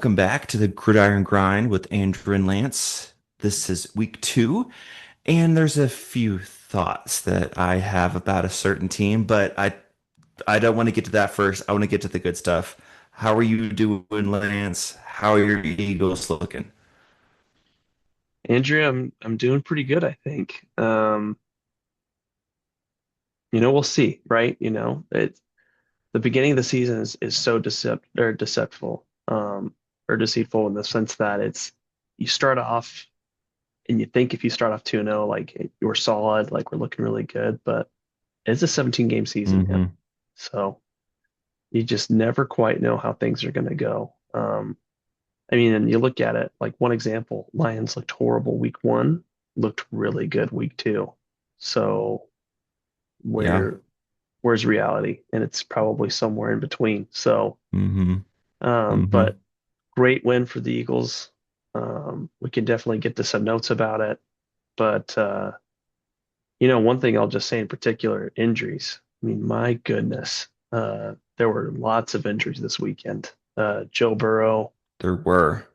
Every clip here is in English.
welcome back to the Gridiron Grind with Andrew and Lance. This is week two, and there's a few thoughts that I have about a certain team, but I don't want to get to that first. I want to get to the good stuff. How are you doing, Lance? How are your Eagles looking? Andrea, I'm doing pretty good, I think. We'll see, right? The beginning of the season is so deceptive or deceitful in the sense that it's you start off and you think if you start off 2-0, like you're solid, like we're looking really good, but it's a 17 game season, man. Mm-hmm. So you just never quite know how things are going to go. And you look at it, like one example, Lions looked horrible week one, looked really good week two. So Yeah. where where's reality? And it's probably somewhere in between. So, Mm-hmm. Mm-hmm. but great win for the Eagles. We can definitely get to some notes about it. But one thing I'll just say in particular, injuries. I mean, my goodness, there were lots of injuries this weekend. Joe Burrow. There were.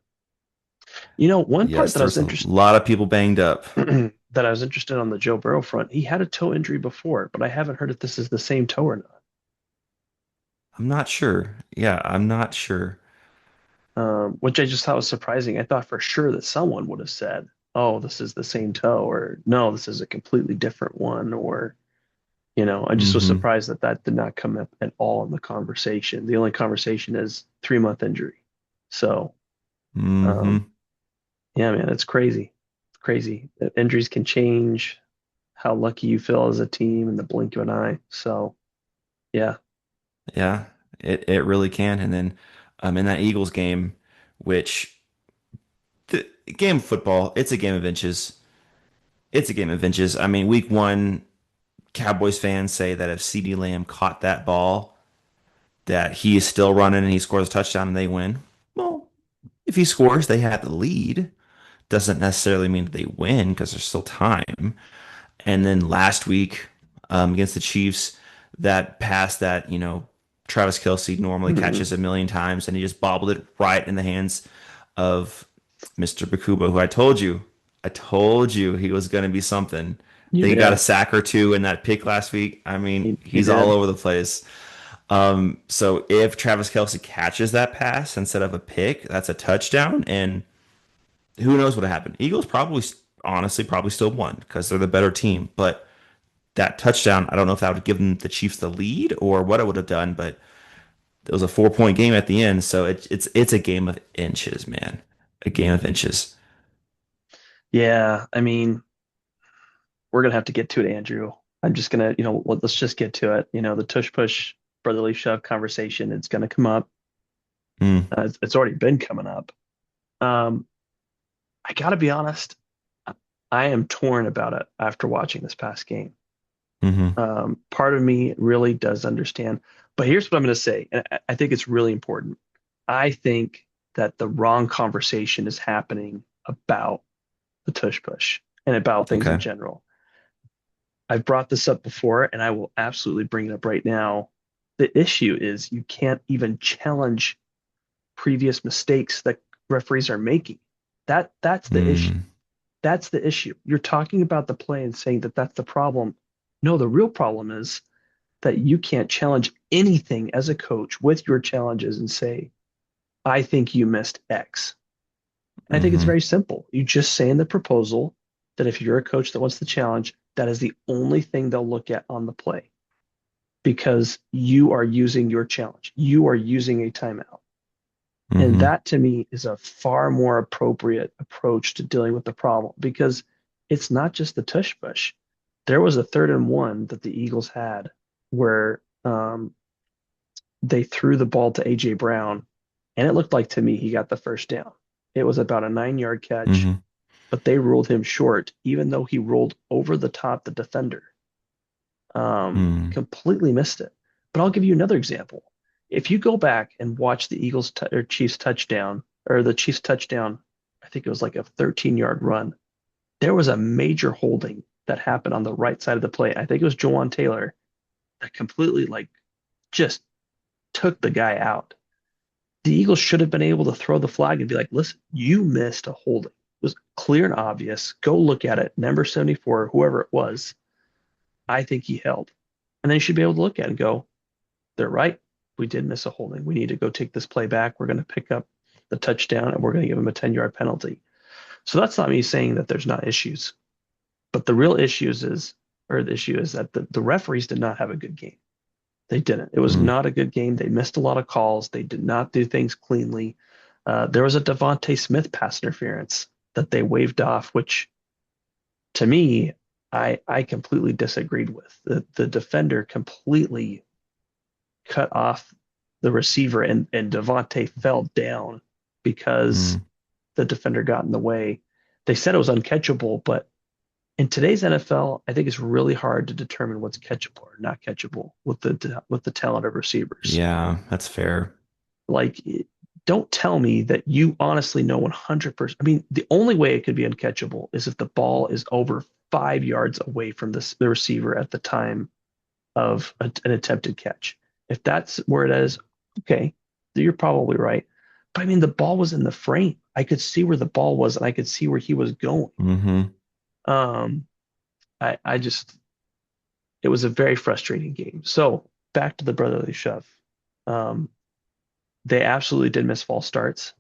One part Yes, that I was there's a interested lot of people banged up. that I was interested on the Joe Burrow front. He had a toe injury before, but I haven't heard if this is the same toe or not. I'm not sure. Yeah, I'm not sure. Which I just thought was surprising. I thought for sure that someone would have said, "Oh, this is the same toe," or "No, this is a completely different one," or I just was Mm-hmm. surprised that that did not come up at all in the conversation. The only conversation is 3 month injury. So, um, Mm-hmm. yeah, man, it's crazy. It's crazy. Injuries can change how lucky you feel as a team in the blink of an eye. So, yeah. Yeah, it really can. And then in that Eagles game, which the game of football, it's a game of inches. It's a game of inches. I mean, week one, Cowboys fans say that if CeeDee Lamb caught that ball, that he is still running and he scores a touchdown and they win. Well, if he scores, they have the lead. Doesn't necessarily mean that they win because there's still time. And then last week against the Chiefs, that pass that, Travis Kelce normally Mhm. catches a million times, and he just bobbled it right in the hands of Mr. Bakuba, who I told you he was going to be something. You They got a did. sack or two in that pick last week. I mean, He he's all did. over the place. So if Travis Kelce catches that pass instead of a pick, that's a touchdown, and who knows what happened. Eagles probably, honestly, probably still won because they're the better team, but that touchdown, I don't know if that would have given the Chiefs the lead or what it would have done, but it was a 4 point game at the end. So it's a game of inches, man. A game of inches. Yeah, I mean, we're gonna have to get to it, Andrew. I'm just gonna, let's just get to it. The tush push brotherly shove conversation, it's gonna come up. Mm, It's already been coming up. Um, I gotta be honest, I am torn about it after watching this past game. hmm Part of me really does understand, but here's what I'm gonna say, and I think it's really important. I think that the wrong conversation is happening about the tush push and about things in Okay. general. I've brought this up before and I will absolutely bring it up right now. The issue is you can't even challenge previous mistakes that referees are making. That's the issue. Mm, That's the issue. You're talking about the play and saying that that's the problem. No, the real problem is that you can't challenge anything as a coach with your challenges and say, I think you missed X. And I think it's hmm very simple. You just say in the proposal that if you're a coach that wants the challenge, that is the only thing they'll look at on the play because you are using your challenge. You are using a timeout. And hmm that to me is a far more appropriate approach to dealing with the problem because it's not just the tush push. There was a 3rd and 1 that the Eagles had where they threw the ball to AJ Brown, and it looked like to me he got the first down. It was about a 9 yard catch, hmm but they ruled him short, even though he rolled over the top the defender. mm, Completely missed it. But I'll give you another example. If you go back and watch the or Chiefs touchdown or the Chiefs touchdown, I think it was like a 13-yard run. There was a major holding that happened on the right side of the play. I think it was Jawan Taylor that completely like just took the guy out. The Eagles should have been able to throw the flag and be like, listen, you missed a holding. It was clear and obvious. Go look at it. Number 74, whoever it was, I think he held. And then you should be able to look at it and go, they're right. We did miss a holding. We need to go take this play back. We're going to pick up the touchdown and we're going to give him a 10-yard penalty. So that's not me saying that there's not issues. But the real issues is, or the issue is that the referees did not have a good game. They didn't. It was Mm, not a good game. They missed a lot of calls. They did not do things cleanly. There was a Devontae Smith pass interference that they waved off, which to me, I completely disagreed with. The defender completely cut off the receiver, and Devontae fell down because mm, the defender got in the way. They said it was uncatchable, but in today's NFL, I think it's really hard to determine what's catchable or not catchable with the talent of receivers. yeah, that's fair. Like, don't tell me that you honestly know 100%. I mean, the only way it could be uncatchable is if the ball is over 5 yards away from the receiver at the time of an attempted catch. If that's where it is, okay, you're probably right. But I mean, the ball was in the frame. I could see where the ball was and I could see where he was going. Hmm. Um, I just, it was a very frustrating game. So back to the brotherly shove. Um, they absolutely did miss false starts.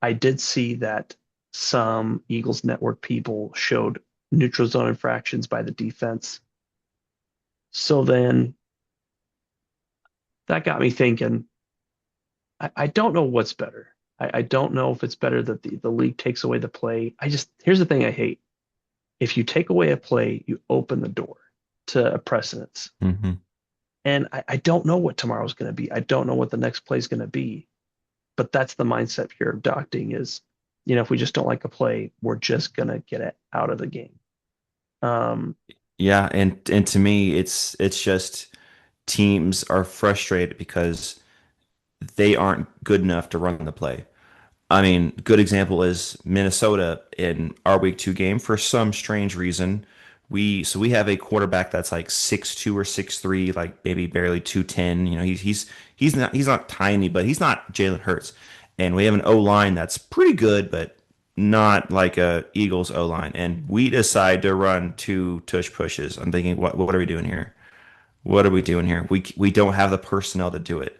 I did see that some Eagles network people showed neutral zone infractions by the defense. So then that got me thinking, I don't know what's better. I don't know if it's better that the league takes away the play. Here's the thing I hate. If you take away a play, you open the door to a precedence. Hmm. And I don't know what tomorrow's going to be. I don't know what the next play is going to be. But that's the mindset here of adopting is, if we just don't like a play, we're just going to get it out of the game. Um, Yeah, and to me, it's just teams are frustrated because they aren't good enough to run the play. I mean, good example is Minnesota in our week two game. For some strange reason, we have a quarterback that's like 6'2" or 6'3", like maybe barely 210. You know, he's not tiny, but he's not Jalen Hurts. And we have an O line that's pretty good, but not like a Eagles O line. And we decide to run two tush pushes. I'm thinking, what are we doing here? What are we doing here? We don't have the personnel to do it.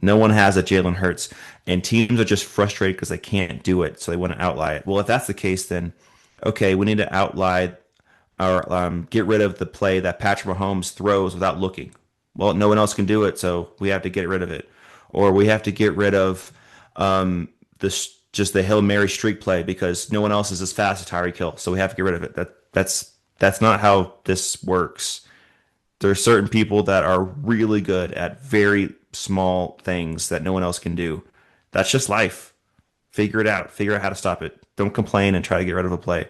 No one has a Jalen Hurts, and teams are just frustrated because they can't do it, so they want to outlie it. Well, if that's the case, then okay, we need to outlie or get rid of the play that Patrick Mahomes throws without looking. Well, no one else can do it, so we have to get rid of it, or we have to get rid of this just the Hail Mary streak play because no one else is as fast as Tyreek Hill, so we have to get rid of it. That's not how this works. There are certain people that are really good at very small things that no one else can do. That's just life. Figure it out. Figure out how to stop it. Don't complain and try to get rid of a play.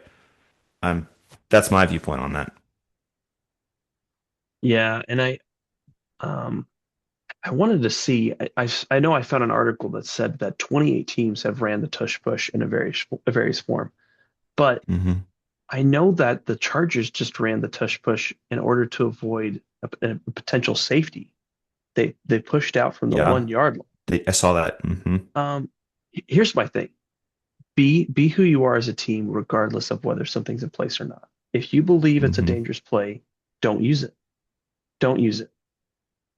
Um, that's my viewpoint on that. yeah, and um, I wanted to see. I know I found an article that said that 28 teams have ran the tush push in a various form, but Hmm. I know that the Chargers just ran the tush push in order to avoid a potential safety. They pushed out from the Yeah, 1 yard I saw that. Hmm. line. Here's my thing. Be who you are as a team, regardless of whether something's in place or not. If you believe it's a Hmm. dangerous play, don't use it. Don't use it.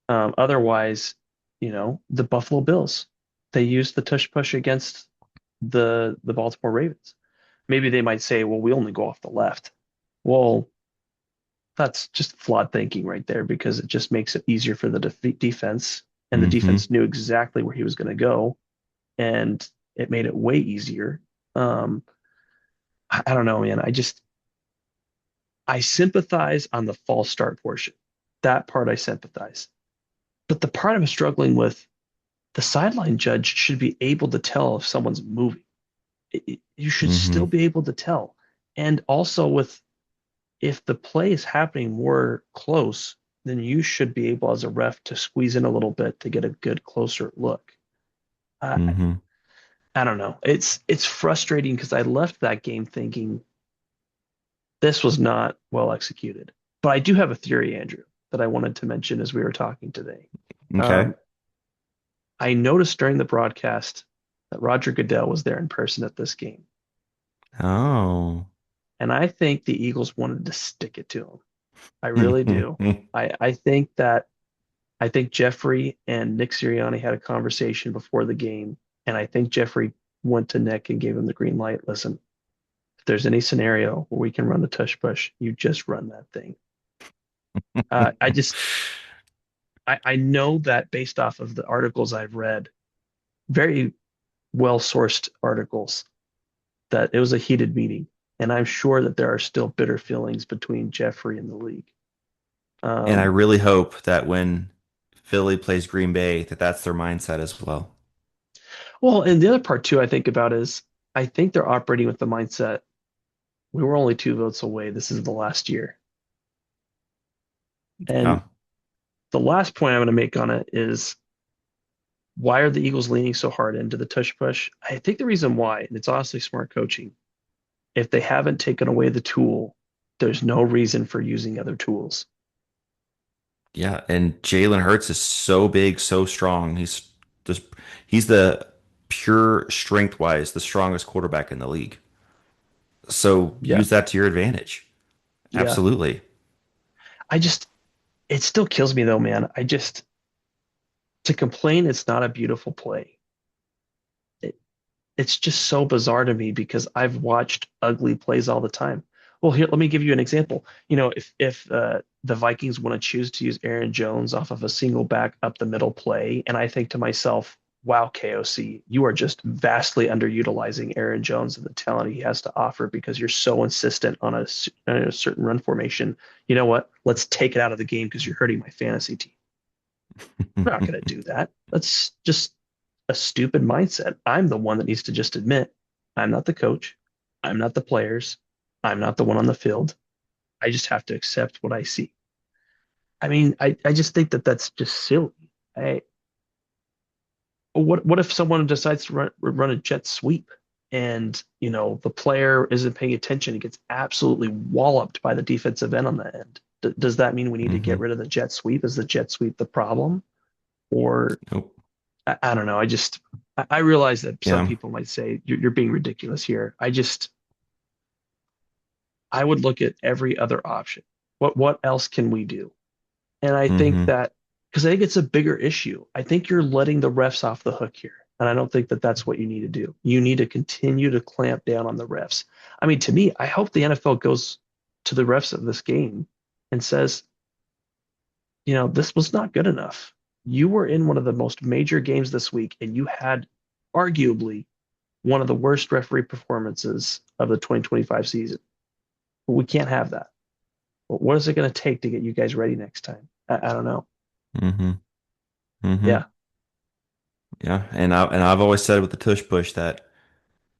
Otherwise, the Buffalo Bills, they used the tush push against the Baltimore Ravens. Maybe they might say, well, we only go off the left. Well, that's just flawed thinking right there because it just makes it easier for the defense. And the Hmm. defense knew exactly where he was going to go. And it made it way easier. Um, I don't know, man. I sympathize on the false start portion. That part I sympathize. But the part I'm struggling with, the sideline judge should be able to tell if someone's moving. You should still Hmm. be able to tell. And also with if the play is happening more close, then you should be able as a ref to squeeze in a little bit to get a good closer look. I, Hmm. I don't know. It's frustrating because I left that game thinking this was not well executed. But I do have a theory, Andrew, that I wanted to mention as we were talking today. Okay. Um, I noticed during the broadcast that Roger Goodell was there in person at this game. Oh. And I think the Eagles wanted to stick it to him. I really do. I think Jeffrey and Nick Sirianni had a conversation before the game, and I think Jeffrey went to Nick and gave him the green light. Listen, if there's any scenario where we can run the tush push, you just run that thing. I just I know that based off of the articles I've read, very well sourced articles, that it was a heated meeting, and I'm sure that there are still bitter feelings between Jeffrey and the league. And I Um, really hope that when Philly plays Green Bay, that that's their mindset as well. well, and the other part too, I think about is I think they're operating with the mindset we were only 2 votes away. This is the last year. And Yeah. the last point I'm going to make on it is why are the Eagles leaning so hard into the tush push? I think the reason why, and it's honestly smart coaching, if they haven't taken away the tool, there's no reason for using other tools. Yeah. And Jalen Hurts is so big, so strong. Just he's the pure strength wise, the strongest quarterback in the league. So Yeah. use that to your advantage. Yeah. Absolutely. I just, it still kills me though, man. To complain it's not a beautiful play. It, it's just so bizarre to me because I've watched ugly plays all the time. Well, here, let me give you an example. If the Vikings want to choose to use Aaron Jones off of a single back up the middle play, and I think to myself, wow, KOC, you are just vastly underutilizing Aaron Jones and the talent he has to offer because you're so insistent on a certain run formation. You know what? Let's take it out of the game because you're hurting my fantasy team. We're not going to do that. That's just a stupid mindset. I'm the one that needs to just admit I'm not the coach. I'm not the players. I'm not the one on the field. I just have to accept what I see. I mean, I just think that that's just silly. I, what if someone decides to run a jet sweep and, the player isn't paying attention and gets absolutely walloped by the defensive end on the end? Does that mean we need to get Hmm. rid of the jet sweep? Is the jet sweep the problem? Or Nope. I don't know. I realize that some Yeah. people might say you're being ridiculous here. I would look at every other option. What else can we do? And I think Hmm. that because I think it's a bigger issue. I think you're letting the refs off the hook here. And I don't think that that's what you need to do. You need to continue to clamp down on the refs. I mean, to me, I hope the NFL goes to the refs of this game and says, this was not good enough. You were in one of the most major games this week, and you had arguably one of the worst referee performances of the 2025 season. We can't have that. What is it going to take to get you guys ready next time? I don't know. Hmm. Yeah. Hmm. Yeah. And I've always said with the tush push that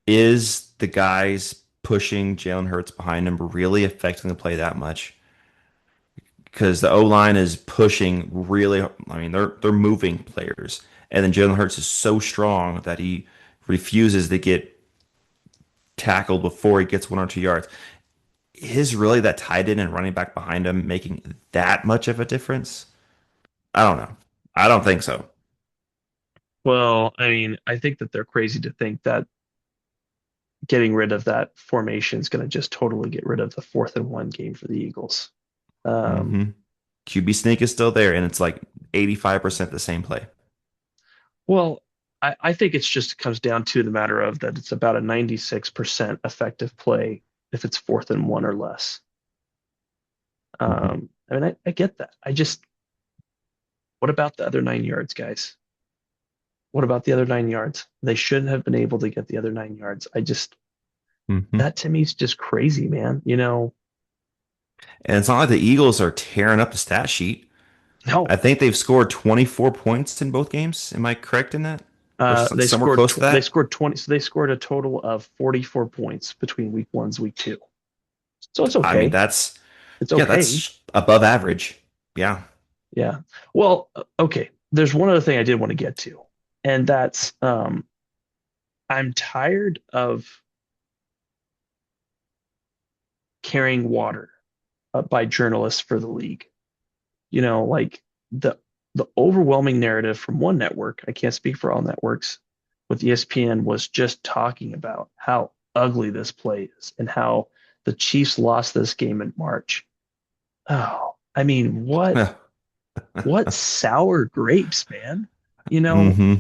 is the guys pushing Jalen Hurts behind him really affecting the play that much? Because the O line is pushing really. I mean, they're moving players, and then Jalen Hurts is so strong that he refuses to get tackled before he gets 1 or 2 yards. Is really that tight end and running back behind him making that much of a difference? I don't know. I don't think so. Well, I mean, I think that they're crazy to think that getting rid of that formation is going to just totally get rid of the 4th-and-1 game for the Eagles. Um, Hmm. QB sneak is still there, and it's like 85% the same play. well, I think it's just comes down to the matter of that it's about a 96% effective play if it's 4th-and-1 or less. Hmm. I mean, I get that. What about the other 9 yards, guys? What about the other 9 yards? They shouldn't have been able to get the other 9 yards. Hmm. That to me is just crazy, man. And it's not like the Eagles are tearing up the stat sheet. I No, think they've scored 24 points in both games. Am I correct in that? Or somewhere close to they that? scored 20, so they scored a total of 44 points between week 1 and week 2. So it's I mean, okay. that's, It's yeah, okay. that's above average. Yeah. Yeah. Well, okay. There's one other thing I did want to get to, and that's I'm tired of carrying water by journalists for the league. Like the the overwhelming narrative from one network, I can't speak for all networks, with ESPN was just talking about how ugly this play is and how the Chiefs lost this game in March. Oh, I mean, what sour grapes, man. You know, hmm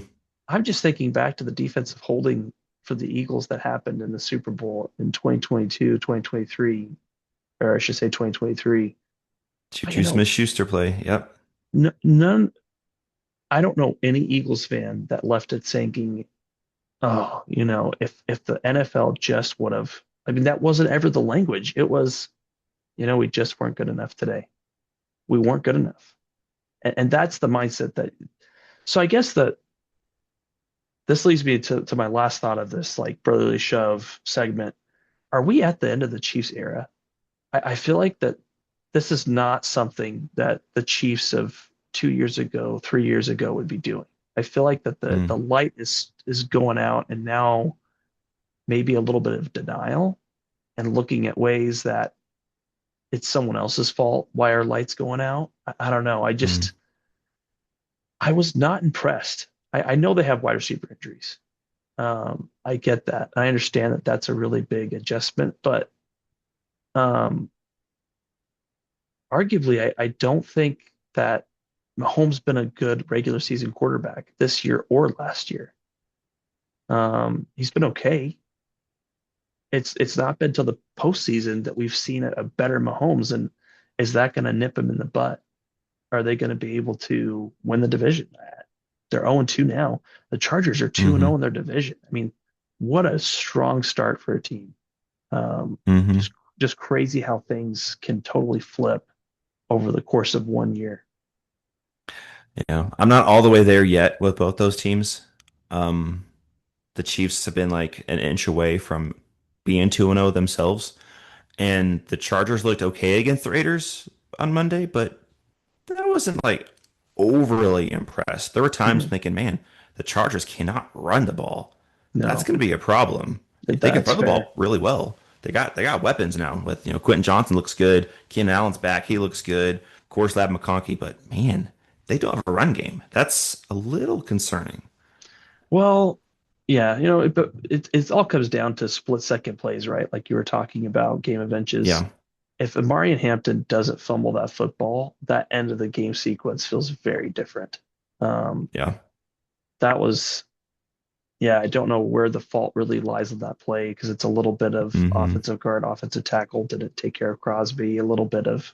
I'm just thinking back to the defensive holding for the Eagles that happened in the Super Bowl in 2022, 2023, or I should say 2023. You Juju know, Smith-Schuster play. Yep. none, I don't know any Eagles fan that left it thinking, oh, if the NFL just would have, I mean, that wasn't ever the language. It was, we just weren't good enough today. We weren't good enough. And that's the mindset that, so I guess that this leads me to my last thought of this like brotherly shove segment. Are we at the end of the Chiefs era? I feel like that this is not something that the Chiefs of 2 years ago, 3 years ago would be doing. I feel like that the Mm. light is going out, and now maybe a little bit of denial and looking at ways that it's someone else's fault why our lights going out. I don't know. Mm. I was not impressed. I know they have wide receiver injuries. I get that. I understand that that's a really big adjustment, but um, arguably, I don't think that Mahomes been a good regular season quarterback this year or last year. He's been okay. It's not been till the postseason that we've seen a better Mahomes, and is that going to nip him in the butt? Are they going to be able to win the division? They're 0-2 now. The Chargers are 2-0 hmm in their division. I mean, what a strong start for a team. Um, hmm just just crazy how things can totally flip over the course of 1 year. Yeah, I'm not all the way there yet with both those teams. Um, the Chiefs have been like an inch away from being 2-0 themselves, and the Chargers looked okay against the Raiders on Monday, but I wasn't like overly impressed. There were times Mhm. thinking, man, the Chargers cannot run the ball. That's No, going to be a problem. They can that's run the fair. ball really well. They got weapons now with Quentin Johnson looks good. Keenan Allen's back. He looks good. Of course, Lab McConkey, but man, they don't have a run game. That's a little concerning. Well, yeah, but it all comes down to split second plays, right? Like you were talking about game of inches. Yeah, If Amari and Hampton doesn't fumble that football, that end of the game sequence feels very different. Um, yeah. that was, yeah, I don't know where the fault really lies in that play because it's a little bit of hmm offensive guard, offensive tackle didn't take care of Crosby, a little bit of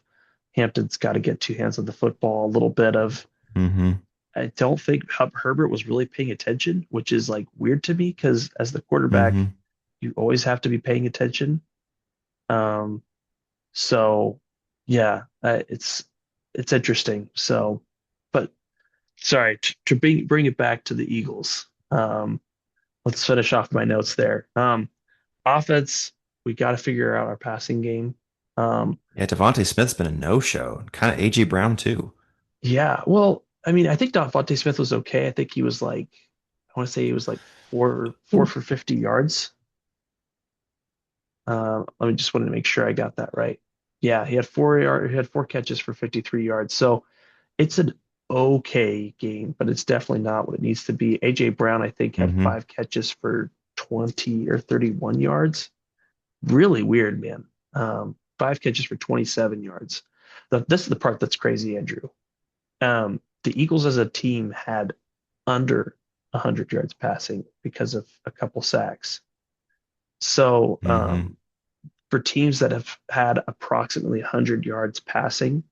Hampton's got to get two hands on the football, a little bit of hmm I don't think Herbert was really paying attention, which is like weird to me because as the quarterback, hmm you always have to be paying attention. Um, so yeah, it's interesting. So, but sorry to bring it back to the Eagles. Let's finish off my notes there. Offense, we got to figure out our passing game. Um, Yeah, Devontae Smith's been a no-show. Kind of AJ Brown too. yeah, well, I mean, I think Devontae Smith was okay. I think he was like, I want to say he was like four for 50 yards. Let me just wanted to make sure I got that right. Yeah, he had 4 catches for 53 yards. So it's an okay game, but it's definitely not what it needs to be. AJ Brown, I think, had hmm 5 catches for 20 or 31 yards. Really weird, man. 5 catches for 27 yards. This is the part that's crazy, Andrew. The Eagles as a team had under 100 yards passing because of a couple sacks. So hmm for teams that have had approximately 100 yards passing,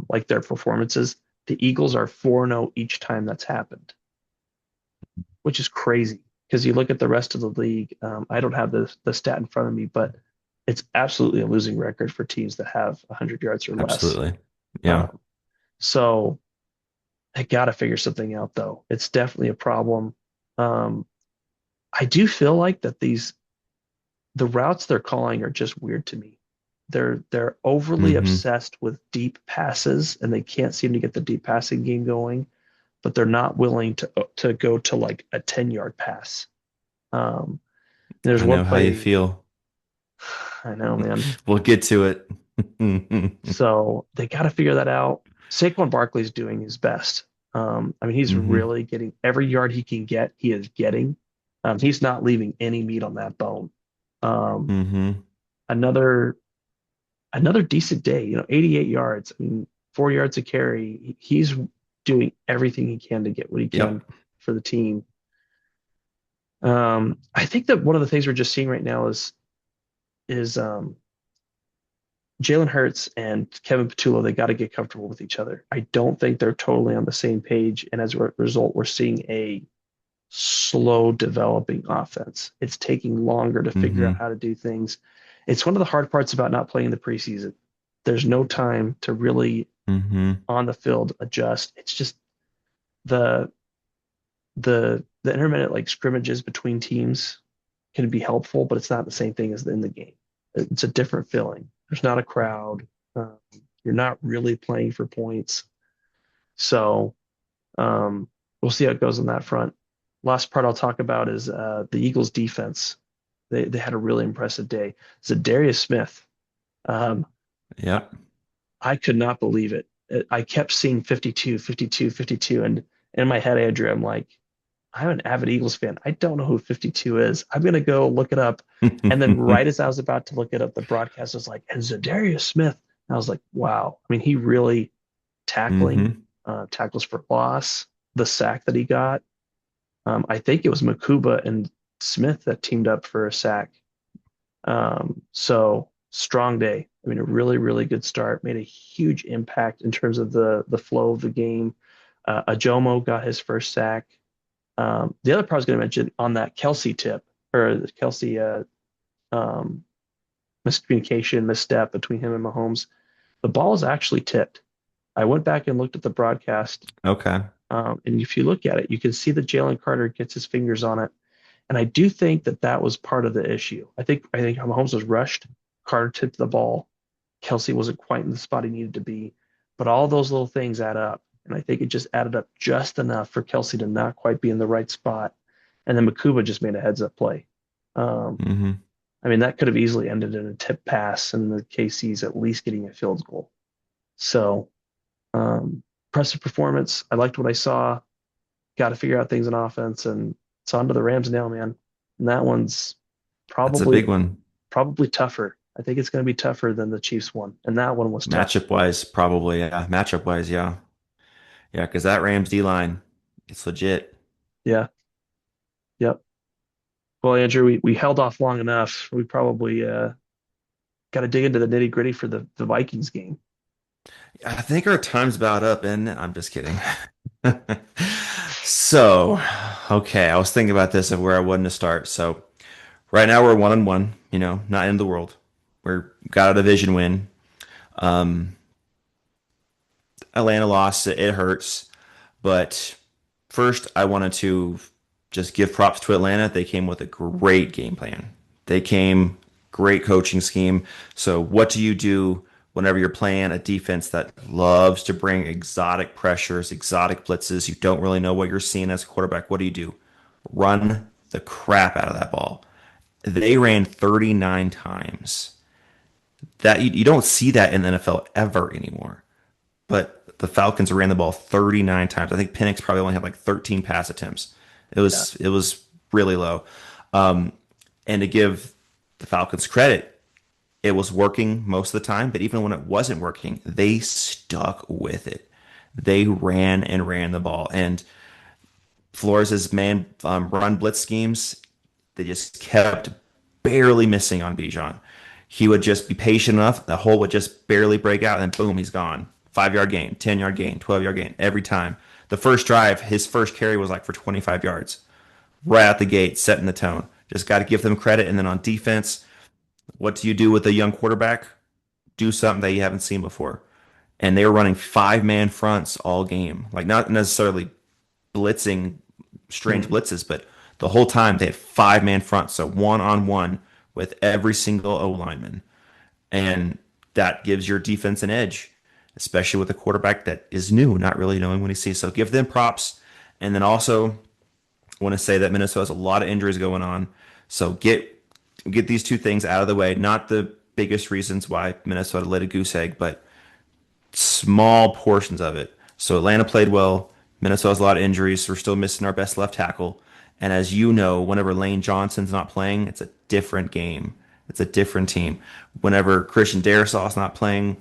like their performances, the Eagles are 4-0 each time that's happened, which is crazy because you look at the rest of the league. I don't have the stat in front of me, but it's absolutely a losing record for teams that have 100 yards or less. Absolutely. Yeah. Um, so I got to figure something out, though. It's definitely a problem. Um, I do feel like that the routes they're calling are just weird to me. They're overly hmm obsessed with deep passes and they can't seem to get the deep passing game going, but they're not willing to go to like a 10-yard pass. Um, there's I one know how you play, feel. I know, man. We'll get to it. So they got to figure that out. Saquon Barkley's doing his best. I mean, he's Hmm. really getting every yard he can get, he is getting. He's not leaving any meat on that bone. Um, Hmm. another another decent day, 88 yards. I mean, 4 yards a carry. He's doing everything he can to get what he can Yep. for the team. I think that one of the things we're just seeing right now is Jalen Hurts and Kevin Patullo. They got to get comfortable with each other. I don't think they're totally on the same page, and as a result, we're seeing a slow developing offense. It's taking longer to figure out Hmm. how to do things. It's one of the hard parts about not playing the preseason. There's no time to really Hmm. on the field adjust. It's just the the intermittent like scrimmages between teams can be helpful, but it's not the same thing as in the game. It's a different feeling. There's not a crowd. Um, you're not really playing for points. So we'll see how it goes on that front. Last part I'll talk about is the Eagles defense. They had a really impressive day. Darius Smith. Um, Yep. I could not believe it. I kept seeing 52, 52, 52, and in my head, Andrew, I'm like, I'm an avid Eagles fan. I don't know who 52 is. I'm gonna go look it up. And then right as I was about to look it up, the broadcast was like, and Darius Smith. And I was like, wow. I mean, he really tackling, Hmm. tackles for loss, the sack that he got. I think it was Makuba and Smith that teamed up for a sack. So strong day. I mean, a really, really good start. Made a huge impact in terms of the flow of the game. Ajomo got his first sack. The other part I was going to mention on that Kelsey tip or the Kelsey um, miscommunication, misstep between him and Mahomes, the ball is actually tipped. I went back and looked at the broadcast, Okay. and if you look at it, you can see that Jalen Carter gets his fingers on it, and I do think that that was part of the issue. I think Mahomes was rushed. Carter tipped the ball. Kelsey wasn't quite in the spot he needed to be, but all those little things add up, and I think it just added up just enough for Kelsey to not quite be in the right spot, and then Makuba just made a heads up play. Um, Hmm. I mean, that could have easily ended in a tip pass and the KC's at least getting a field goal. So, impressive performance. I liked what I saw. Got to figure out things in offense, and it's on to the Rams now, man. And that one's That's a probably big one. probably tougher. I think it's going to be tougher than the Chiefs one, and that one was tough. Matchup wise, probably. Yeah. Matchup wise, yeah. Yeah, because that Rams D line, it's legit. Yeah, yep. Well, Andrew, we held off long enough. We probably got to dig into the nitty gritty for the Vikings game. I think our time's about up, and I'm just kidding. So, okay, I was thinking about this of where I wanted to start. So, right now we're 1-1, not in the world. We're got a division win. Um, Atlanta lost. It hurts. But first, I wanted to just give props to Atlanta. They came with a great game plan. They came great coaching scheme. So, what do you do whenever you're playing a defense that loves to bring exotic pressures, exotic blitzes? You don't really know what you're seeing as a quarterback. What do? Run the crap out of that ball. They ran 39 times. That you don't see that in the NFL ever anymore. But the Falcons ran the ball 39 times. I think Penix probably only had like 13 pass attempts. It Yeah, was it was really low. Um, and to give the Falcons credit, it was working most of the time. But even when it wasn't working, they stuck with it. They ran and ran the ball. And Flores' man run blitz schemes, they just kept barely missing on Bijan. He would just be patient enough. The hole would just barely break out, and boom, he's gone. 5 yard gain, 10 yard gain, 12 yard gain every time. The first drive, his first carry was like for 25 yards, right out the gate, setting the tone. Just got to give them credit. And then on defense, what do you do with a young quarterback? Do something that you haven't seen before. And they were running 5-man fronts all game, like not necessarily blitzing strange Mhm. blitzes, but the whole time they had 5-man fronts, so 1-on-1 with every single O lineman, and that gives your defense an edge, especially with a quarterback that is new, not really knowing what he sees. So give them props, and then also want to say that Minnesota has a lot of injuries going on, so get these two things out of the way. Not the biggest reasons why Minnesota laid a goose egg, but small portions of it. So Atlanta played well. Minnesota has a lot of injuries. So we're still missing our best left tackle. And as you know, whenever Lane Johnson's not playing, it's a different game. It's a different team. Whenever Christian Darrisaw's not playing,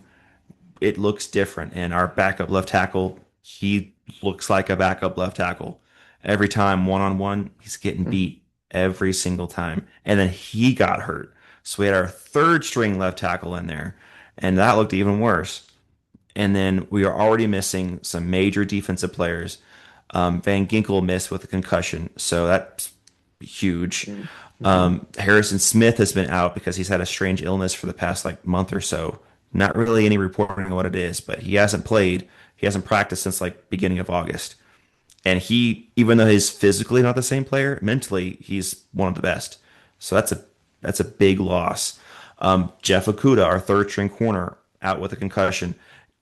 it looks different. And our backup left tackle, he looks like a backup left tackle. Every time one on one, he's getting beat every single time. And then he got hurt. So we had our third string left tackle in there, and that looked even worse. And then we are already missing some major defensive players. Van Ginkel missed with a concussion, so that's huge. Mm-hmm. Harrison Smith has been out because he's had a strange illness for the past like month or so. Not really any reporting on what it is, but he hasn't played. He hasn't practiced since like beginning of August. And he, even though he's physically not the same player, mentally he's one of the best. So that's a big loss. Jeff Okuda, our third string corner, out with a concussion.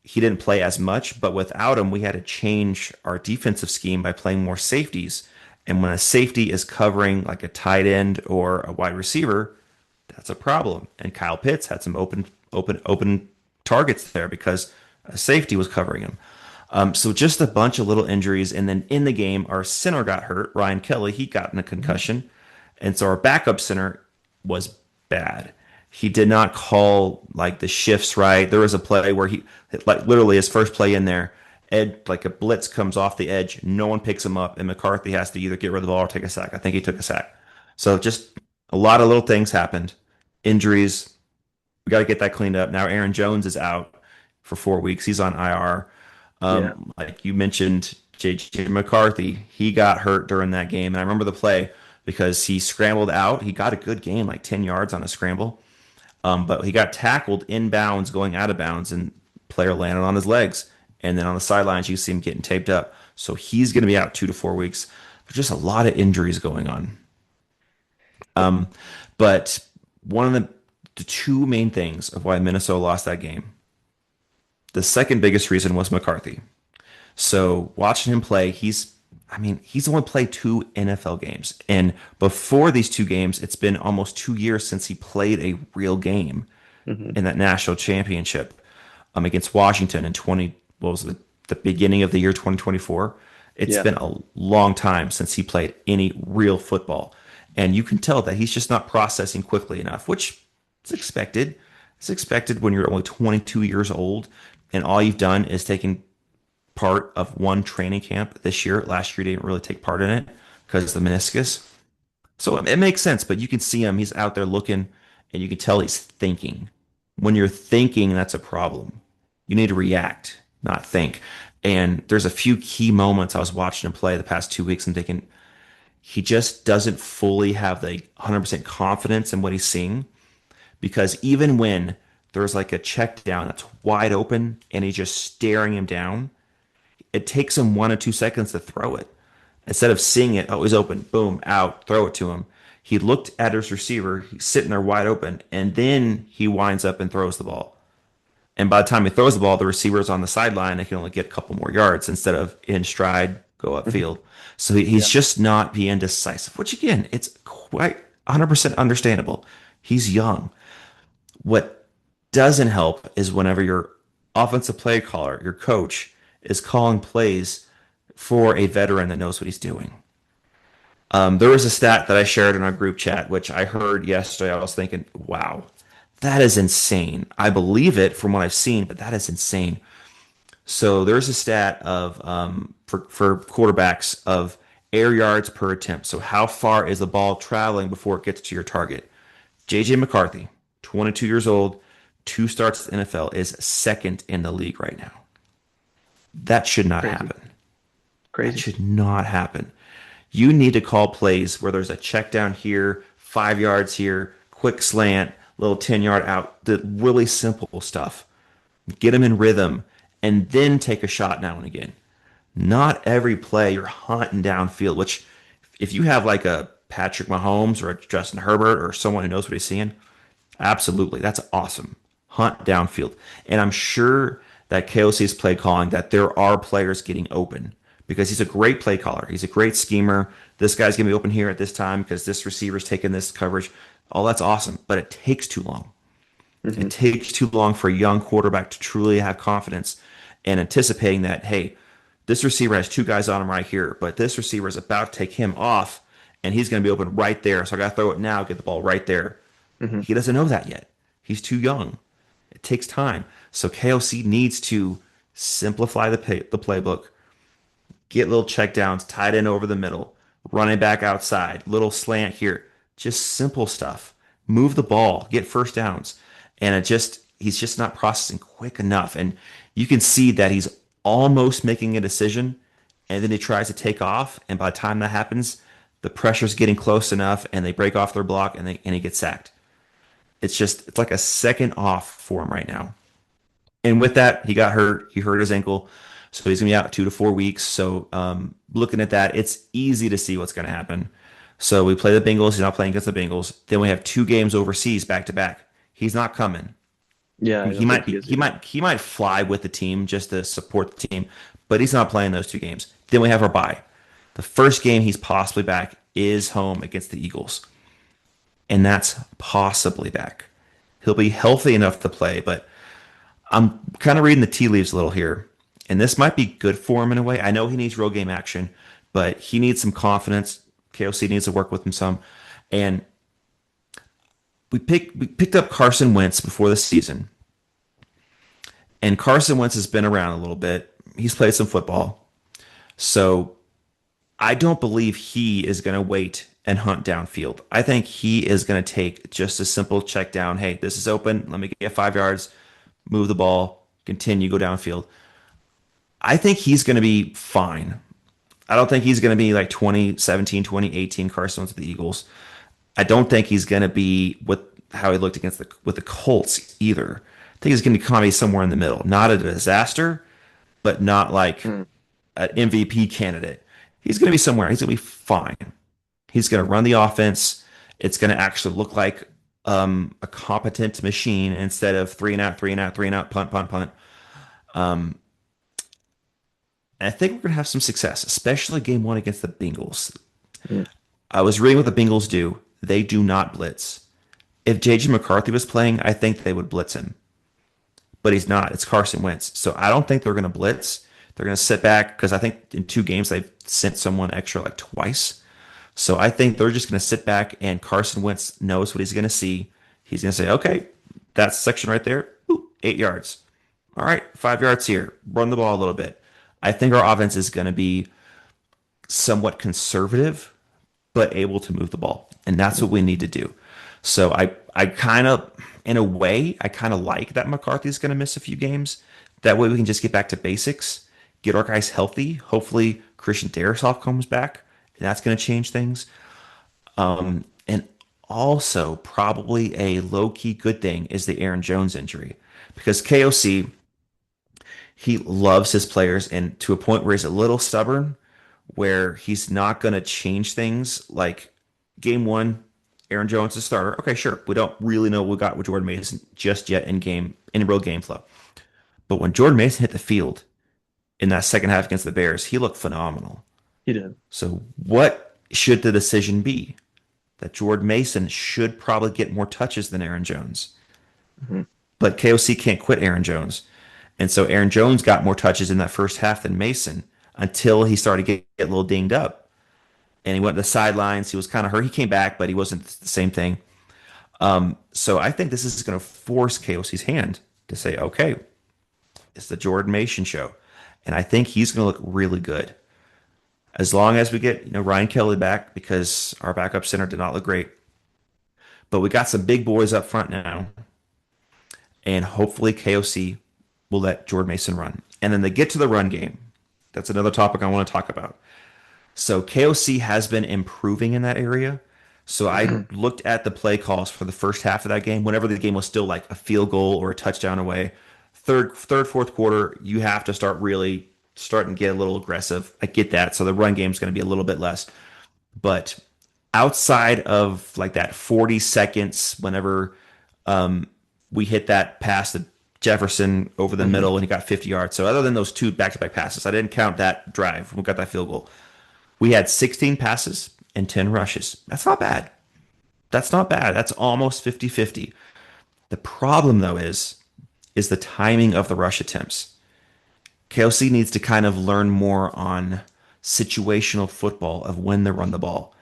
He didn't play as much, but without him, we had to change our defensive scheme by playing more safeties. And when a safety is covering like a tight end or a wide receiver, that's a problem. And Kyle Pitts had some open targets there because a safety was covering him. So just a bunch of little injuries, and then in the game, our center got hurt. Ryan Kelly, he got in a concussion, and so our backup center was bad. He did not call like the shifts right. There was a play where he, like literally his first play in there, Ed like a blitz comes off the edge, no one picks him up, and McCarthy has to either get rid of the ball or take a sack. I think he took a sack. So just a lot of little things happened, injuries. We got to get that cleaned up. Now Aaron Jones is out for 4 weeks. He's on IR. Yeah. Like you mentioned, JJ McCarthy, he got hurt during that game. And I remember the play because he scrambled out. He got a good gain, like 10 yards on a scramble. But he got tackled inbounds, going out of bounds, and player landed on his legs. And then on the sidelines, you see him getting taped up. So he's going to be out 2 to 4 weeks. There's just a lot of injuries going on. But one of the two main things of why Minnesota lost that game, the second biggest reason was McCarthy. So watching him play, he's only played two NFL games. And before these two games, it's been almost 2 years since he played a real game Hmm. in that national championship against Washington in 20, what was it, the beginning of the year 2024. It's Yeah. been a long time since he played any real football. And you can tell that he's just not processing quickly enough, which is expected. It's expected when you're only 22 years old and all you've done is taken part of one training camp this year. Last year, he didn't really take part in it because of the meniscus. So it makes sense, but you can see him. He's out there looking, and you can tell he's thinking. When you're thinking, that's a problem. You need to react, not think. And there's a few key moments I was watching him play the past 2 weeks and thinking he just doesn't fully have the 100% confidence in what he's seeing because even when there's like a check down that's wide open and he's just staring him down, it takes him 1 or 2 seconds to throw it. Instead of seeing it, oh, he's open, boom, out, throw it to him. He looked at his receiver, he's sitting there wide open, and then he winds up and throws the ball. And by the time he throws the ball, the receiver's on the sideline and can only get a couple more yards instead of in stride, go Hmm. upfield. So Yeah. he's just not being decisive, which again, it's quite 100% understandable. He's young. What doesn't help is whenever your offensive play caller, your coach, is calling plays for a veteran that knows what he's doing. There was a stat that I shared in our group chat, which I heard yesterday. I was thinking, wow, that is insane. I believe it from what I've seen, but that is insane. So there's a stat of for quarterbacks of air yards per attempt. So how far is the ball traveling before it gets to your target? JJ McCarthy, 22 years old, 2 starts in the NFL, is second in the league right now. That should not Crazy. happen. That Crazy. should not happen. You need to call plays where there's a check down here, 5 yards here, quick slant, little 10-yard out, the really simple stuff. Get them in rhythm and then take a shot now and again. Not every play you're hunting downfield, which if you have like a Patrick Mahomes or a Justin Herbert or someone who knows what he's seeing, absolutely. That's awesome. Hunt downfield. And I'm sure that KOC's play calling that there are players getting open because he's a great play caller. He's a great schemer. This guy's going to be open here at this time because this receiver's taking this coverage. All that's awesome, but it takes too long. Hmm. It takes too long for a young quarterback to truly have confidence. and anticipating that, hey, this receiver has two guys on him right here, but this receiver is about to take him off and he's going to be open right there. So I got to throw it now, get the ball right there. Hmm. He doesn't know that yet. He's too young. It takes time. So KOC needs to simplify the playbook, get little check downs, tight end over the middle, running back outside, little slant here, just simple stuff. Move the ball, get first downs. And he's just not processing quick enough. And you can see that he's almost making a decision and then he tries to take off. And by the time that happens, the pressure's getting close enough and they break off their block and he gets sacked. It's like a second off for him right now. And with that, he got hurt. He hurt his ankle. So he's going to be out 2 to 4 weeks. So looking at that, it's easy to see what's going to happen. So we play the Bengals. He's not playing against the Bengals. Then we have 2 games overseas back to back. He's not coming. Yeah, I He don't think might he be is either. he might fly with the team just to support the team, but he's not playing those 2 games. Then we have our bye. The first game he's possibly back is home against the Eagles, and that's possibly back. He'll be healthy enough to play, but I'm kind of reading the tea leaves a little here, and this might be good for him in a way. I know he needs real game action, but he needs some confidence. KOC needs to work with him some, and we picked up Carson Wentz before the season, and Carson Wentz has been around a little bit. He's played some football, so I don't believe he is going to wait and hunt downfield. I think he is going to take just a simple check down. Hey, this is open. Let me get 5 yards, move the ball, continue, go downfield. I think he's going to be fine. I don't think he's going to be like 2017, 2018 Carson Wentz with the Eagles. I don't think he's going to be with how he looked against with the Colts either. I think he's going to kind of be somewhere in the middle. Not a disaster, but not like Mm, an MVP candidate. He's going to be somewhere. He's going to be fine. He's going to run the offense. It's going to actually look like a competent machine instead of three and out, three and out, three and out, punt, punt, punt. Um, and I think we're going to have some success, especially game one against the Bengals. mm. I was reading what the Bengals do. They do not blitz. If JJ McCarthy was playing, I think they would blitz him, but he's not. It's Carson Wentz. So I don't think they're going to blitz. They're going to sit back because I think in 2 games they've sent someone extra like twice. So I think they're just going to sit back and Carson Wentz knows what he's going to see. He's going to say, okay, that section right there, ooh, 8 yards. All right, 5 yards here. Run the ball a little bit. I think our offense is going to be somewhat conservative, but able to move the ball. And that's what we need to do. So I kind of, in a way, I kind of like that McCarthy's going to miss a few games. That way we can just get back to basics, get our guys healthy. Hopefully Christian Darisaw comes back, and that's going to change things. And also probably a low key good thing is the Aaron Jones injury because KOC he loves his players and to a point where he's a little stubborn, where he's not going to change things. Like game one, Aaron Jones is starter. Okay, sure. We don't really know what we got with Jordan Mason just yet in real game flow. But when Jordan Mason hit the field in that second half against the Bears, he looked phenomenal. He did. So what should the decision be? That Jordan Mason should probably get more touches than Aaron Jones. Hmm. But KOC can't quit Aaron Jones. And so Aaron Jones got more touches in that first half than Mason until he started to get a little dinged up. And he went to the sidelines. He was kind of hurt. He came back, but he wasn't the same thing. So I think this is going to force KOC's hand to say, okay, it's the Jordan Mason show. And I think he's going to look really good. As long as we get, Ryan Kelly back because our backup center did not look great. But we got some big boys up front now. And hopefully KOC will let Jordan Mason run. And then they get to the run game. That's another topic I want to talk about. So KOC has been improving in that area. So I looked at the play calls for the first half of that game, whenever the game was still like a field goal or a touchdown away. Fourth quarter, you have to start really starting to get a little aggressive. I get that. So the run game is going to be a little bit less. But outside of like that 40 seconds, whenever we hit that pass to Jefferson over the Hmm. middle and he got 50 yards. So other than those 2 back-to-back passes, I didn't count that drive. We got that field goal. We had 16 passes and 10 rushes. That's not bad. That's not bad. That's almost 50-50. The problem though is the timing of the rush attempts. KOC needs to kind of learn more on situational football of when to run the ball.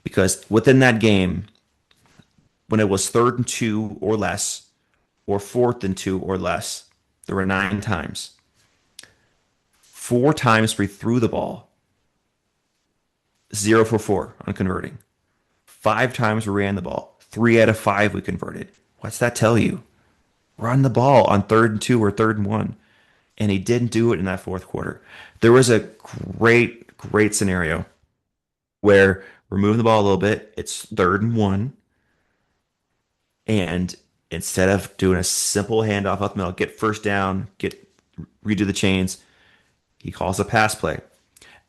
Because within that game, when it was 3rd and 2 or less, or 4th and 2 or less, there were 9 times. 4 times we threw the ball, 0 for 4 on converting. 5 times we ran the ball, 3 out of 5 we converted. What's that tell you? Run the ball on 3rd and 2 or 3rd and 1. And he didn't do it in that fourth quarter. There was a great scenario where we're moving the ball a little bit. It's 3rd and 1. And instead of doing a simple handoff up the middle, get first down, redo the chains, he calls a pass play.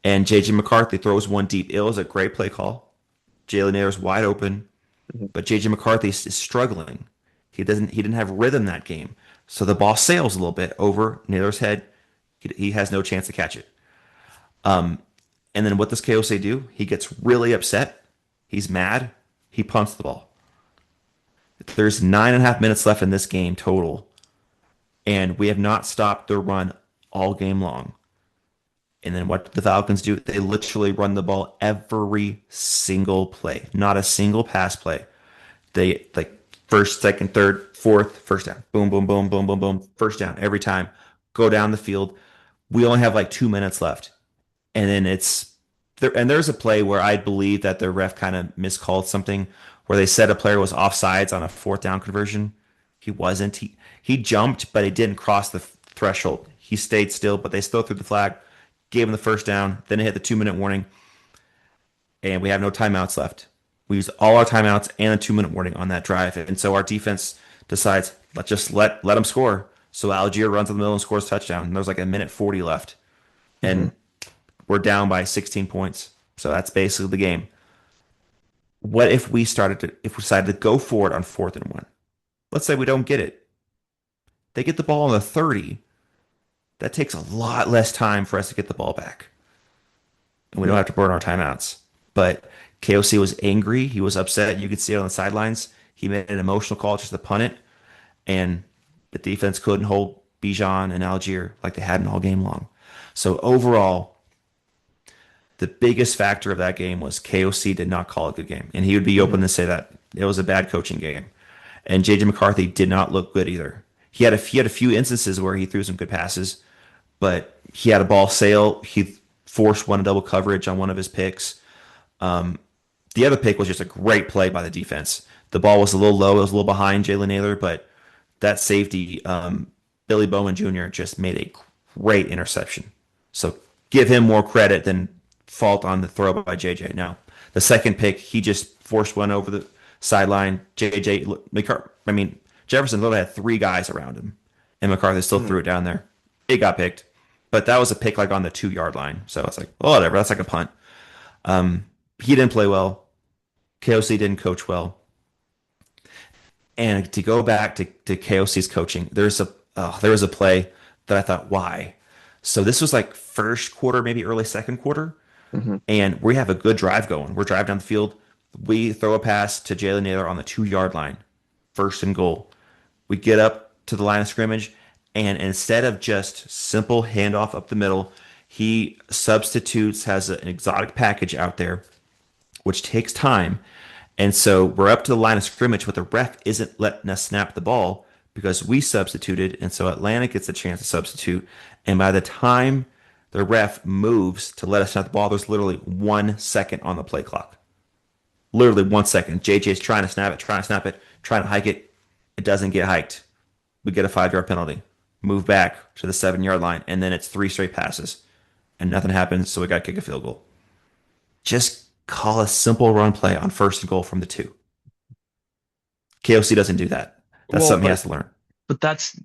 And JJ McCarthy throws one deep. It was a great play call. Jalen Nair's wide open, Mhm. but JJ McCarthy is struggling. He didn't have rhythm that game. So the ball sails a little bit over Naylor's head. He has no chance to catch it. And then what does KOC do? He gets really upset. He's mad. He punts the ball. There's 9.5 minutes left in this game total, and we have not stopped their run all game long. And then what the Falcons do? They literally run the ball every single play, not a single pass play. They like first, second, third, fourth, first down. Boom, boom, boom, boom, boom, boom. First down every time. Go down the field. We only have like 2 minutes left. And then it's there. And there's a play where I believe that the ref kind of miscalled something where they said a player was offsides on a fourth down conversion. He wasn't. He jumped, but he didn't cross the threshold. He stayed still, but they still threw the flag, gave him the first down. Then it hit the 2 minute warning, and we have no timeouts left. We used all our timeouts and a 2 minute warning on that drive, and so our defense decides let's just let him score. So Algier runs in the middle and scores a touchdown. And there's like a minute 40 left, Mhm. and we're down by 16 points. So that's basically the game. What if if we decided to go for it on 4th and 1? Let's say we don't get it. They get the ball on the 30. That takes a lot less time for us to get the ball back. And we don't Yeah. have to burn our timeouts. But KOC was angry. He was upset. You could see it on the sidelines. He made an emotional call just to punt it. And the defense couldn't hold Bijan and Algier like they hadn't all game long. So overall, the biggest factor of that game was KOC did not call a good game. And he would be open Mhm. to say that it was a bad coaching game. And JJ McCarthy did not look good either. He had a few instances where he threw some good passes, but he had a ball sail. He forced one double coverage on one of his picks. The other pick was just a great play by the defense. The ball was a little low. It was a little behind Jalen Naylor, but that safety, Billy Bowman Jr., just made a great interception. So give him more credit than fault on the throw by JJ. Now, the second pick, he just forced one over the sideline. JJ, I mean, Jefferson literally had 3 guys around him, and McCarthy still Mhm. threw it down there. It got picked, but that was a pick like on the 2 yard line. So I was like, well, whatever. That's like a punt. He didn't play well. KOC didn't coach well. And to go back to KOC's coaching, there was a play that I thought, why? So this was like first quarter, maybe early second quarter, Mhm. and we have a good drive going. We're driving down the field. We throw a pass to Jalen Naylor on the 2 yard line, 1st and goal. We get up to the line of scrimmage, and instead of just simple handoff up the middle, he substitutes, has an exotic package out there which takes time. And so we're up to the line of scrimmage, but the ref isn't letting us snap the ball because we substituted. And so Atlanta gets a chance to substitute. And by the time the ref moves to let us snap the ball, there's literally 1 second on the play clock. Literally 1 second. JJ's trying to snap it, trying to hike it. It doesn't get hiked. We get a 5 yard penalty. Move back to the 7 yard line. And then it's 3 straight passes. And nothing happens. So we got to kick a field goal. Just call a simple run play on 1st and goal from the 2. KOC doesn't do that. That's Well, something he but has to learn.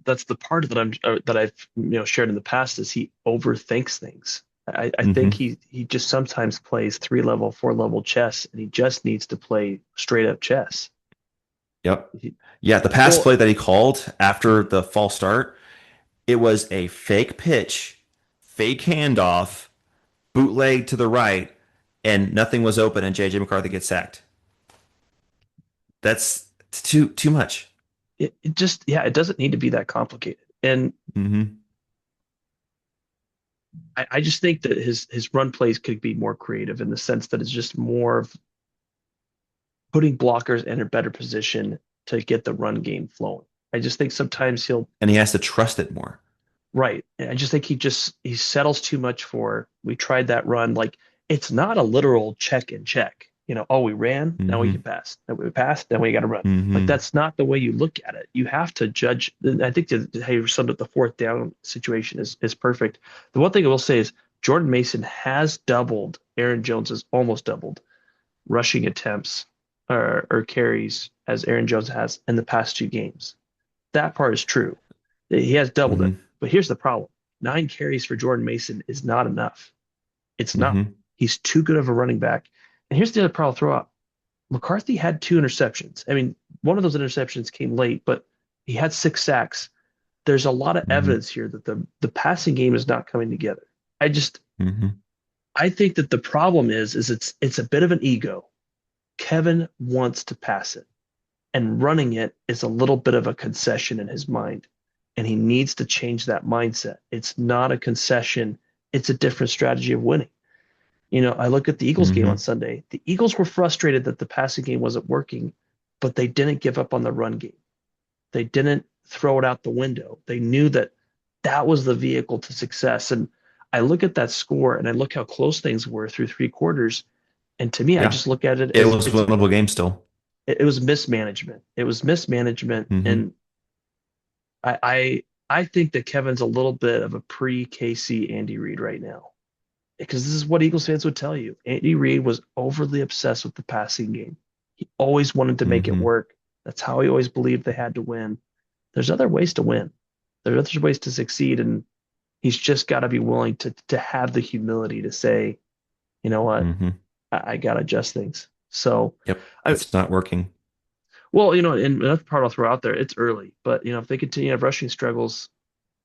that's the part that I've shared in the past is he overthinks things. I think Hmm. he just sometimes plays 3 level, 4 level chess, and he just needs to play straight up chess. Yep. He, Yeah, the pass well, play that he called after the false start, it was a fake pitch, fake handoff, bootleg to the right, and nothing was open, and JJ McCarthy gets sacked. That's too much. it just, yeah, it doesn't need to be that complicated. And Hmm. I just think that his run plays could be more creative in the sense that it's just more of putting blockers in a better position to get the run game flowing. I just think sometimes he'll And he has to trust it more. right. I just think he settles too much for we tried that run. Like it's not a literal check and check. Oh, we ran, now we Hmm. can pass. Now we passed, now we got to run. Like Hmm. that's not the way you look at it. You have to judge. I think how you summed up the fourth down situation is perfect. The one thing I will say is Jordan Mason has doubled Aaron Jones has almost doubled rushing attempts or carries as Aaron Jones has in the past two games. That part is true. He has doubled it. Hmm. But here's the problem. 9 carries for Jordan Mason is not enough. It's not. Hmm. He's too good of a running back. And here's the other problem I'll throw out. McCarthy had 2 interceptions. I mean, one of those interceptions came late, but he had 6 sacks. There's a lot of Hmm. evidence here that the passing game is not coming together. I just Hmm. I think that the problem is it's a bit of an ego. Kevin wants to pass it, and running it is a little bit of a concession in his mind. And he needs to change that mindset. It's not a concession, it's a different strategy of winning. I look at the Eagles game on Hmm. Sunday. The Eagles were frustrated that the passing game wasn't working, but they didn't give up on the run game. They didn't throw it out the window. They knew that that was the vehicle to success. And I look at that score and I look how close things were through 3 quarters. And to me, I Yeah. just look at it It as was a winnable game still. it was mismanagement. It was mismanagement, Hmm. and I think that Kevin's a little bit of a pre-KC Andy Reid right now because this is what Eagles fans would tell you. Andy Reid was overly obsessed with the passing game. He always wanted to make it Hmm. work. That's how he always believed they had to win. There's other ways to win. There's other ways to succeed, and he's just got to be willing to have the humility to say, you know what, Hmm. I got to adjust things. So, Yep. I It's not working. well, and another part I'll throw out there, it's early, but if they continue to have rushing struggles,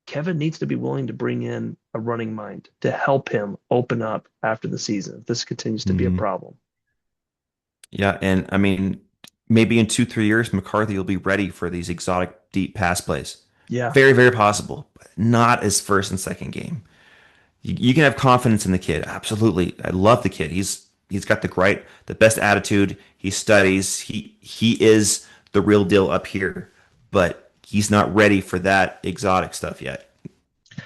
Kevin needs to be willing to bring in a running mind to help him open up after the season if this continues to be a Hmm. problem. Yeah. And I mean, maybe in 2, 3 years, McCarthy will be ready for these exotic deep pass plays. Yeah, Very, very possible, but not his first and second game. You can have confidence in the kid. Absolutely. I love the kid. He's got the best attitude. He studies. He is the real deal up here, but he's not ready for that exotic stuff yet.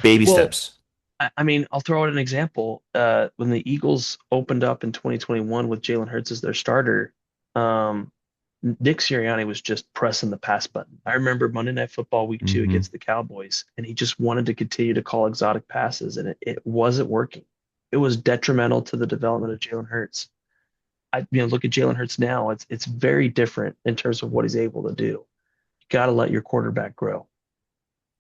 Baby well, steps. I mean, I'll throw out an example. When the Eagles opened up in 2021 with Jalen Hurts as their starter, um, Nick Sirianni was just pressing the pass button. I remember Monday Night Football week 2 Hmm. against the Cowboys, and he just wanted to continue to call exotic passes, and it wasn't working. It was detrimental to the development of Jalen Hurts. Look at Jalen Hurts now. It's very different in terms of what he's able to do. You got to let your quarterback grow.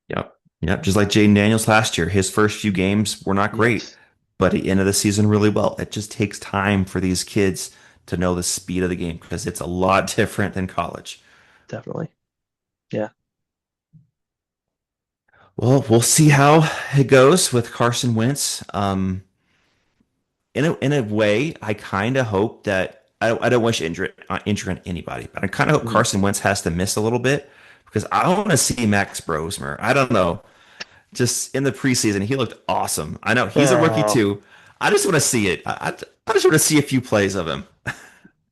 Yep. Yep. Just like Jaden Daniels last year, his first few games were not great, Yes, but he ended the season really well. It just takes time for these kids to know the speed of the game because it's a lot different than college. definitely. Yeah. Well, we'll see how it goes with Carson Wentz. In a way, I kind of hope that I don't wish injury on anybody, but I kind of hope Mhm. Carson Wentz has to miss a little bit because I want to see Max Brosmer. I don't know, just in the preseason, he looked awesome. I know he's a rookie Oh, too. I just want to see it. I just want to see a few plays of him.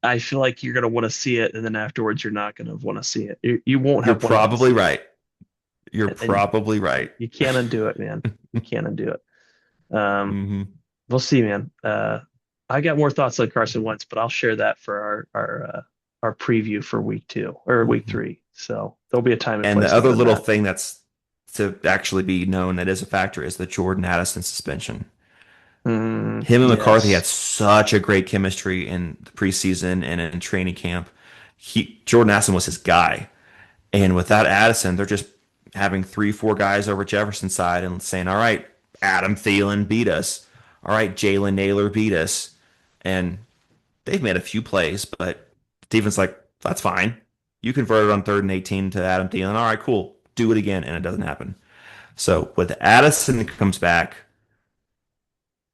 I feel like you're going to want to see it, and then afterwards, you're not going to want to see it. You won't You're have wanted to probably see it, right. You're and probably right. you can't undo it, man. You can't undo it. Hmm. We'll see, man. I got more thoughts on Carson Wentz, but I'll share that for our preview for week 2 or week Hmm. 3. So there'll be a time and And the place other within little that. thing that's to actually be known that is a factor is the Jordan Addison suspension. Him and McCarthy had Yes. such a great chemistry in the preseason and in training camp. Jordan Addison was his guy. And without Addison, they're just having 3, 4 guys over Jefferson's side and saying, all right, Adam Thielen beat us. All right, Jalen Naylor beat us. And they've made a few plays, but Steven's like, that's fine. You converted on 3rd and 18 to Adam Thielen. All right, cool. Do it again. And it doesn't happen. So with Addison comes back,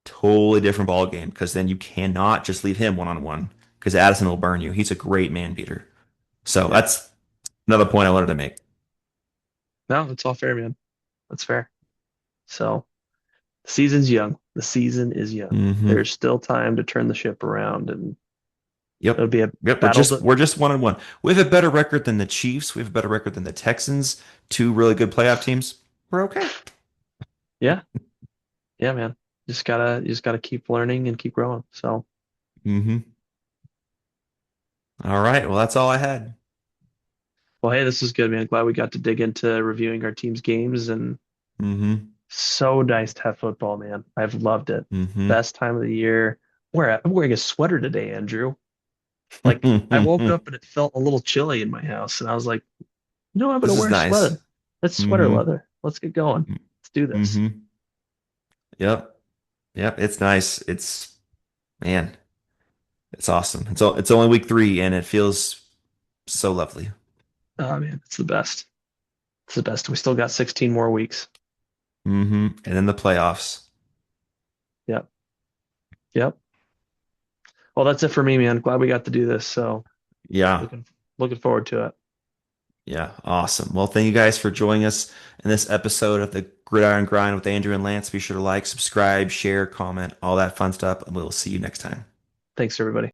totally different ball game because then you cannot just leave him 1-on-one because Addison will burn you. He's a great man beater. So Yeah. that's another point I wanted to make. No, it's all fair, man. That's fair. So. The season's young. The season is young. Hmm. There's still time to turn the ship around, and it'll Yep. be a Yep. We're battle just to, we're just 1-1. We have a better record than the Chiefs. We have a better record than the Texans. Two really good playoff teams. We're okay. yeah, yeah, man. You just gotta keep learning and keep growing. So, Hmm. All right. Well, that's all I had. well, hey, this is good, man. Glad we got to dig into reviewing our team's games, and Hmm. so nice to have football, man. I've loved it. Hmm. Best time of the year. I'm wearing a sweater today, Andrew. Like I woke up and it felt a little chilly in my house, and I was like, I'm gonna This is wear a nice. sweater. Let's sweater Hmm. leather. Let's get going. Let's do this. Hmm. Yep. Yep. It's nice. Man, it's awesome. It's only week 3 and it feels so lovely. Oh man, it's the best. It's the best. We still got 16 more weeks. And then the playoffs. Yep. Yep. Well, that's it for me, man. Glad we got to do this. So Yeah. looking looking forward to it. Yeah. Awesome. Well, thank you guys for joining us in this episode of the Gridiron Grind with Andrew and Lance. Be sure to like, subscribe, share, comment, all that fun stuff, and we'll see you next time. Thanks, everybody.